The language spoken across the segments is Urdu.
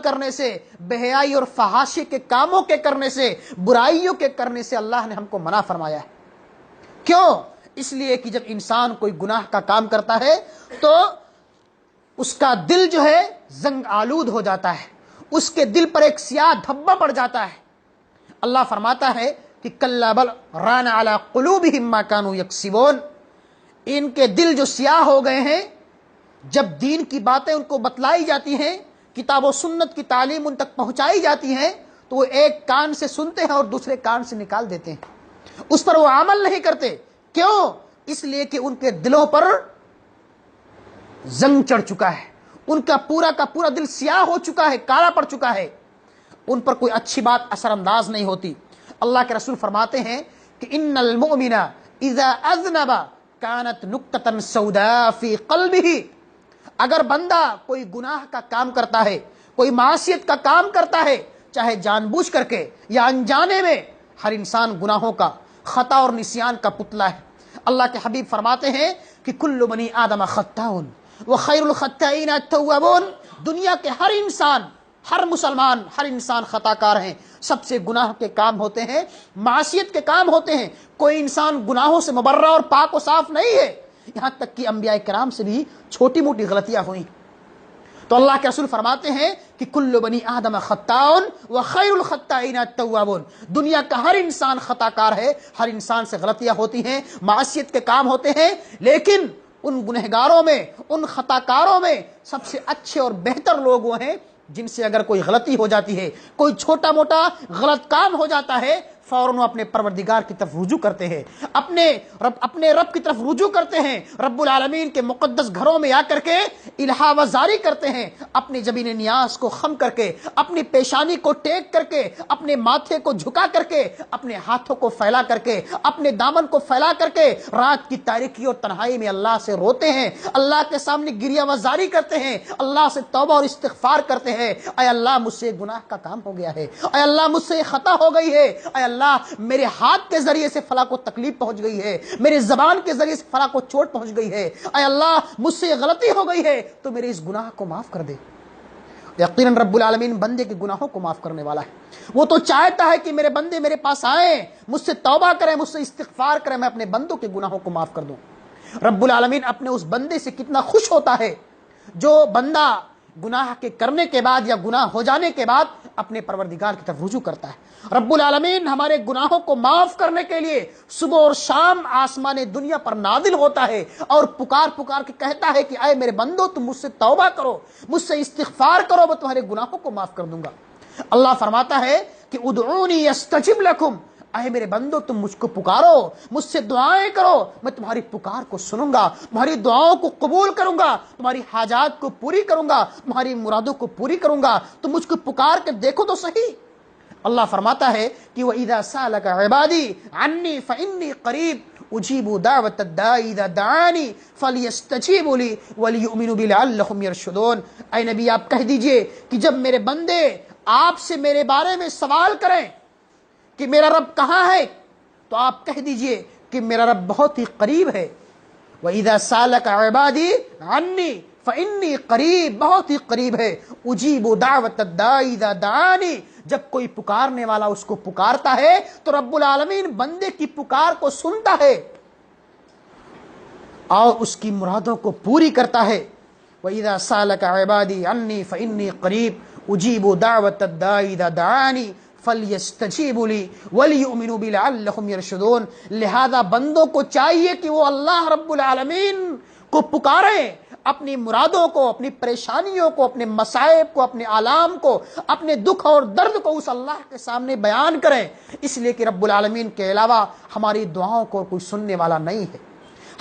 کرنے سے، بے حیائی اور فحاشی کے کاموں کے کرنے سے، برائیوں کے کرنے سے اللہ نے ہم کو منع فرمایا ہے۔ کیوں؟ اس لیے کہ جب انسان کوئی گناہ کا کام کرتا ہے تو اس کا دل جو ہے زنگ آلود ہو جاتا ہے، اس کے دل پر ایک سیاہ دھبا پڑ جاتا ہے۔ اللہ فرماتا ہے کہ کلا بل ران علی قلوبہم ما کانوا یکسبون، ان کے دل جو سیاہ ہو گئے ہیں، جب دین کی باتیں ان کو بتلائی جاتی ہیں، کتاب و سنت کی تعلیم ان تک پہنچائی جاتی ہیں، تو وہ ایک کان سے سنتے ہیں اور دوسرے کان سے نکال دیتے ہیں، اس پر وہ عمل نہیں کرتے۔ کیوں؟ اس لیے کہ ان کے دلوں پر زنگ چڑھ چکا ہے، ان کا پورا دل سیاہ ہو چکا ہے، کالا پڑ چکا ہے، ان پر کوئی اچھی بات اثر انداز نہیں ہوتی۔ اللہ کے رسول فرماتے ہیں کہ ان المؤمن اذا اذنب كانت نقطة سوداء فی قلبہ، اگر بندہ کوئی گناہ کا کام کرتا ہے، کوئی معصیت کا کام کرتا ہے، چاہے جان بوجھ کر کے یا انجانے میں، ہر انسان گناہوں کا، خطا اور نسیان کا پتلا ہے۔ اللہ کے حبیب فرماتے ہیں کہ کل بنی آدم خطاء وخیر الخطائین التوابون، دنیا کے ہر انسان، ہر مسلمان، ہر انسان خطا کار ہیں، سب سے گناہ کے کام ہوتے ہیں، معصیت کے کام ہوتے ہیں، کوئی انسان گناہوں سے مبرہ اور پاک و صاف نہیں ہے، یہاں تک کہ انبیاء کرام سے بھی چھوٹی موٹی غلطیاں ہوئیں۔ تو اللہ کے رسول فرماتے ہیں کہ کل بنی آدم خطاء وخیر الخطائین التوابون، دنیا کا ہر انسان خطا کار ہے، ہر انسان سے غلطیاں ہوتی ہیں، معصیت کے کام ہوتے ہیں، لیکن ان گنہگاروں میں، ان خطا کاروں میں سب سے اچھے اور بہتر لوگ وہ ہیں جن سے اگر کوئی غلطی ہو جاتی ہے، کوئی چھوٹا موٹا غلط کام ہو جاتا ہے، فوراً اپنے پروردگار کی طرف رجوع کرتے ہیں، اپنے رب کی طرف رجوع کرتے ہیں، رب العالمین کے مقدس گھروں میں آ کر کے الہا وزاری کرتے ہیں، اپنی جبین نیاز کو خم کر کے، اپنی پیشانی کو ٹیک کر کے، اپنے ماتھے کو جھکا کر کے، اپنے ہاتھوں کو پھیلا کر کے، اپنے دامن کو پھیلا کر کے رات کی تاریکی اور تنہائی میں اللہ سے روتے ہیں، اللہ کے سامنے گریہ وزاری کرتے ہیں، اللہ سے توبہ اور استغفار کرتے ہیں، اے اللہ مجھ سے گناہ کا کام ہو گیا ہے، اے اللہ مجھ سے خطا ہو گئی ہے، اے اللہ میرے ہاتھ کے ذریعے سے فلاں کو تکلیف پہنچ گئی ہے، میرے زبان کے ذریعے سے فلاں کو چوٹ پہنچ گئی ہے، اے اللہ مجھ سے غلطی ہو گئی ہے تو میرے اس گناہ کو معاف کر دے۔ یقیناً رب العالمین بندے کے گناہوں کو معاف کرنے والا ہے، وہ تو چاہتا ہے کہ میرے بندے میرے پاس آئیں، مجھ سے توبہ کریں، مجھ سے استغفار کریں، میں اپنے بندوں کے گناہوں کو معاف کر دوں۔ رب العالمین اپنے اس بندے سے کتنا خوش ہوتا ہے جو بندہ گناہ کے کرنے کے بعد یا گناہ ہو جانے کے بعد اپنے پروردگار کی طرف رجوع کرتا ہے۔ رب العالمین ہمارے گناہوں کو معاف کرنے کے لیے صبح اور شام آسمان دنیا پر نازل ہوتا ہے اور پکار پکار کے کہتا ہے کہ اے میرے بندو تم مجھ سے توبہ کرو، مجھ سے استغفار کرو، میں تمہارے گناہوں کو معاف کر دوں گا۔ اللہ فرماتا ہے کہ ادعونی استجب لکم، اے میرے بندو تم مجھ کو پکارو، مجھ سے دعائیں کرو، میں تمہاری پکار کو سنوں گا، تمہاری دعاؤں کو قبول کروں گا، تمہاری حاجات کو پوری کروں گا، تمہاری مرادوں کو پوری کروں گا، تم مجھ کو پکار کے دیکھو تو صحیح۔ اللہ فرماتا ہے کہ وَإِذَا سَأَلَكَ عِبَادِي عَنِّي فَإِنِّي قَرِيبٌ أُجِيبُ دَعْوَةَ الدَّاعِ إِذَا دَعَانِي فَلْيَسْتَجِيبُوا لِي وَلْيُؤْمِنُوا بِي لَعَلَّهُمْ يَرْشُدُونَ، اے نبی آپ کہہ دیجئے کہ جب میرے بندے آپ سے میرے بارے میں سوال کریں کہ میرا رب کہاں ہے، تو آپ کہہ دیجئے کہ میرا رب بہت ہی قریب ہے۔ وَإِذَا سَأَلَكَ عِبَادِي عَنِّي فَإِنِّي قَرِيبٌ، بہت ہی قریب ہے۔ أُجِيبُ دَعْوَةَ الدَّاعِ إِذَا دَعَانِي، جب کوئی پکارنے والا اس کو پکارتا ہے تو رب العالمین بندے کی پکار کو سنتا ہے اور اس کی مرادوں کو پوری کرتا ہے۔ وَإِذَا سَأَلَكَ عِبَادِي عَنِّي فَإِنِّي قَرِيبٌ أُجِيبُ دَعْوَةَ الدَّاعِ إِذَا دَعَانِي فَلْيَسْتَجِيبُوا لِي وَلْيُؤْمِنُوا بِي لَعَلَّهُمْ يَرْشُدُونَ، لہذا بندوں کو چاہیے کہ وہ اللہ رب العالمین کو پکاریں، اپنی مرادوں کو، اپنی پریشانیوں کو، اپنے مصائب کو، اپنے آلام کو، اپنے دکھ اور درد کو اس اللہ کے سامنے بیان کریں، اس لیے کہ رب العالمین کے علاوہ ہماری دعاؤں کو کوئی سننے والا نہیں ہے،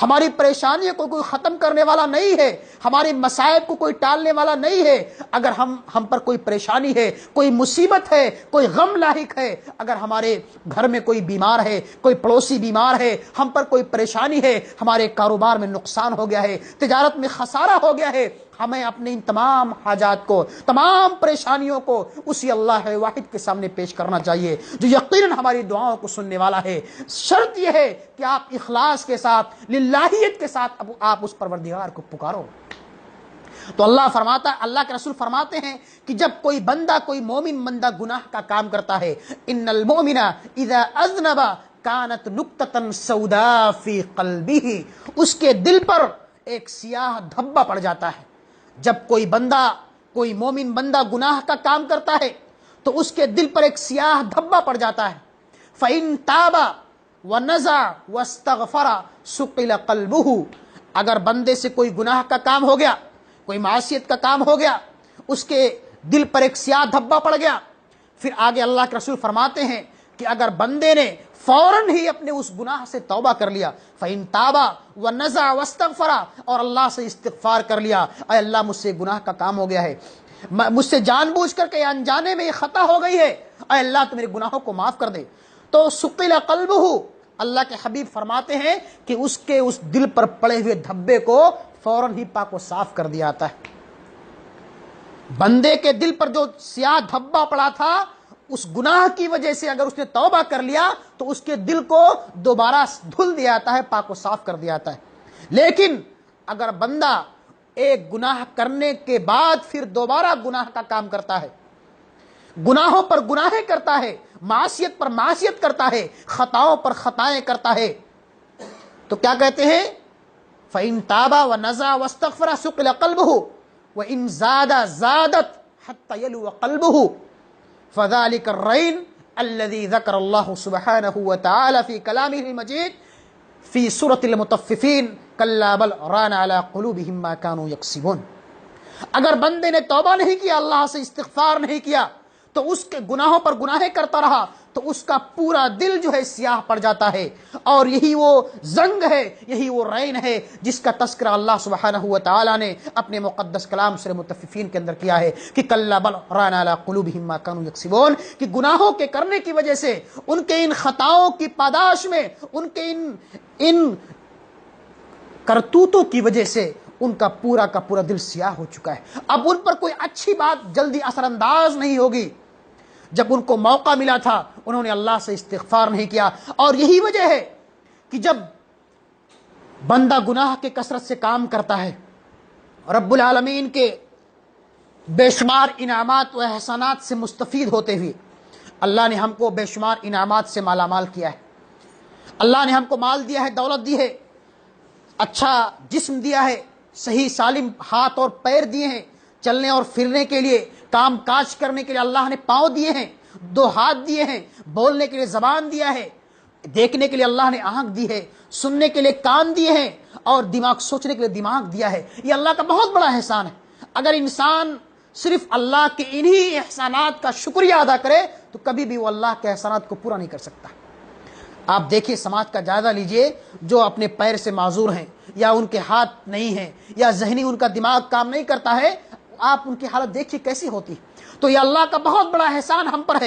ہماری پریشانیوں کو کوئی ختم کرنے والا نہیں ہے، ہمارے مصائب کو کوئی ٹالنے والا نہیں ہے۔ اگر ہم پر کوئی پریشانی ہے، کوئی مصیبت ہے، کوئی غم لاحق ہے، اگر ہمارے گھر میں کوئی بیمار ہے، کوئی پڑوسی بیمار ہے، ہم پر کوئی پریشانی ہے، ہمارے کاروبار میں نقصان ہو گیا ہے، تجارت میں خسارہ ہو گیا ہے، ہمیں اپنے ان تمام حاجات کو، تمام پریشانیوں کو اسی اللہ واحد کے سامنے پیش کرنا چاہیے جو یقیناً ہماری دعاؤں کو سننے والا ہے۔ شرط یہ ہے کہ آپ اخلاص کے ساتھ، للہیت کے ساتھ آپ اس پروردگار کو پکارو۔ تو اللہ کے رسول فرماتے ہیں کہ جب کوئی بندہ، کوئی مومن بندہ گناہ کا کام کرتا ہے، ان المؤمن اذا اذنب کانت نقطۃ سوداء فی قلبہ، اس کے دل پر ایک سیاہ دھبا پڑ جاتا ہے۔ جب کوئی بندہ، کوئی مومن بندہ گناہ کا کام کرتا ہے تو اس کے دل پر ایک سیاہ دھبا پڑ جاتا ہے۔ فَإِن تَابَ وَنَزَعَ وَاسْتَغْفَرَ سُقِلَ قَلْبُهُ، اگر بندے سے کوئی گناہ کا کام ہو گیا، کوئی معصیت کا کام ہو گیا، اس کے دل پر ایک سیاہ دھبا پڑ گیا، پھر آگے اللہ کے رسول فرماتے ہیں کہ اگر بندے نے فوراً ہی اپنے اس گناہ سے توبہ کر لیا، فَإِن تَابَ وَنَزَعَ وَاسْتَغْفَرَ، اور اللہ سے استغفار کر لیا، اے اللہ مجھ سے گناہ کا کام ہو گیا ہے، مجھ سے جان بوجھ کر کے انجانے میں یہ خطا ہو گئی ہے، اے اللہ تو میرے گناہوں کو معاف کر دے، تو سقل قلبہ، اللہ کے حبیب فرماتے ہیں کہ اس کے اس دل پر پڑے ہوئے دھبے کو فوراً ہی پاک و صاف کر دیا جاتا ہے۔ بندے کے دل پر جو سیاہ دھبا پڑا تھا، اس گناہ کی وجہ سے اگر اس نے توبہ کر لیا تو اس کے دل کو دوبارہ دھل دیا جاتا ہے، پاک و صاف کر دیا جاتا ہے۔ لیکن اگر بندہ ایک گناہ کرنے کے بعد پھر دوبارہ گناہ کا کام کرتا ہے، گناہوں پر گناہیں کرتا ہے، معصیت پر معصیت کرتا ہے، خطاؤں پر خطائیں کرتا ہے، تو کیا کہتے ہیں؟ فَإِن تَابَ وَنَزَعَ وَاسْتَغْفَرَ سُقِلَ قَلْبُهُ وَإِن زَادَ زَادَتْ حَتَّى يَلُوَ قَلْبُهُ فَذَلِكَ الرَّيْنُ الَّذِي ذَكَرَ اللَّهُ سُبْحَانَهُ وَتَعَالَى فِي كَلَامِهِ الْمَجِيدِ فِي سُورَةِ الْمُطَفِّفِينَ كَلَّا بَلْ رَانَ عَلَىٰ قُلُوبِهِم مَّا كَانُوا يَكْسِبُونَ۔ اگر بندے نے توبہ نہیں کیا، اللہ سے استغفار نہیں کیا، تو اس کے گناہوں پر گناہیں کرتا رہا تو اس کا پورا دل جو ہے سیاہ پڑ جاتا ہے، اور یہی وہ زنگ ہے، یہی وہ رین ہے جس کا تذکرہ اللہ سبحانہ و تعالی نے اپنے مقدس کلام سورہ مطففین کے اندر کیا ہے کہ کلا بل ران علی قلوبہم ما کانوا یکسبون، کہ گناہوں کے کرنے کی وجہ سے، ان کے ان خطاؤں کی پاداش میں، ان کے ان کرتوتوں کی وجہ سے ان کا پورا دل سیاہ ہو چکا ہے۔ اب ان پر کوئی اچھی بات جلدی اثر انداز نہیں ہوگی۔ جب ان کو موقع ملا تھا انہوں نے اللہ سے استغفار نہیں کیا، اور یہی وجہ ہے کہ جب بندہ گناہ کے کثرت سے کام کرتا ہے، رب العالمین کے بے شمار انعامات و احسانات سے مستفید ہوتے ہوئے اللہ نے ہم کو بے شمار انعامات سے مالا مال کیا ہے، اللہ نے ہم کو مال دیا ہے، دولت دی ہے، اچھا جسم دیا ہے، صحیح سالم ہاتھ اور پیر دیے ہیں، چلنے اور پھرنے کے لیے، کام کاج کرنے کے لیے اللہ نے پاؤں دیے ہیں، 2 ہاتھ دیے ہیں، بولنے کے لیے زبان دیا ہے، دیکھنے کے لیے اللہ نے آنکھ دی ہے، سننے کے لیے کان دیے ہیں، اور دماغ، سوچنے کے لیے دماغ دیا ہے۔ یہ اللہ کا بہت بڑا احسان ہے۔ اگر انسان صرف اللہ کے انہی احسانات کا شکریہ ادا کرے تو کبھی بھی وہ اللہ کے احسانات کو پورا نہیں کر سکتا۔ آپ دیکھیے، سماج کا جائزہ لیجئے، جو اپنے پیر سے معذور ہیں، یا ان کے ہاتھ نہیں ہیں، یا ذہنی ان کا دماغ کام نہیں کرتا ہے، آپ ان کی حالت دیکھیے کیسی ہوتی ہے۔ تو یہ اللہ کا بہت بڑا احسان ہم پر ہے۔